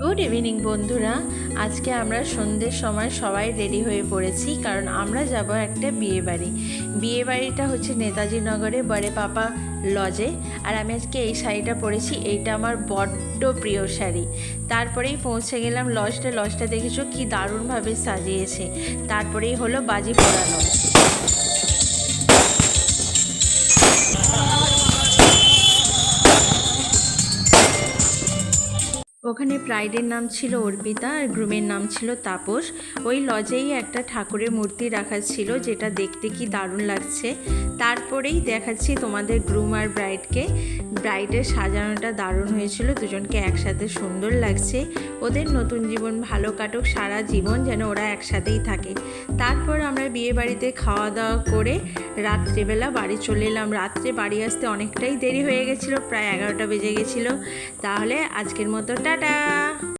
Good evening বন্ধুরা। আজকে আমরা সন্ধ্যের সময় সবাই রেডি হয়ে পড়েছি, কারণ আমরা যাব একটা বিয়েবাড়িটা হচ্ছে নেতাজি নগরে বড়ে পাপা লজে। আর আমি আজকে এই শাড়িটা পরেছি, এইটা আমার বড্ড প্রিয় শাড়ি। তারপরেই পৌঁছে গেলাম লজটা দেখেছো কি দারুণভাবে সাজিয়েছে। তারপরেই হলো বাজি পোড়ানো। ওখানে ব্রাইডের নাম ছিল অর্পিতা আর গ্রুমের নাম ছিল তাপস। ওই লজেই একটা ঠাকুরের মূর্তি রাখা ছিল, যেটা দেখতে কি দারুণ লাগছে। তারপরেই দেখাচ্ছি তোমাদের গ্রুম আর ব্রাইডকে। ব্রাইডের সাজানোটা দারুণ হয়েছিল, দুজনকে একসাথে সুন্দর লাগছে। ওদের নতুন জীবন ভালো কাটুক, সারা জীবন যেন ওরা একসাথেই থাকে। তারপর আমরা বিয়ে বাড়িতে খাওয়া দাওয়া করে রাত্রেবেলা বাড়ি চলে এলাম। রাত্রে বাড়ি আসতে অনেকটাই দেরি হয়ে গেছিলো, প্রায় 11টা বেজে গেছিলো। তাহলে আজকের মতো টাটা।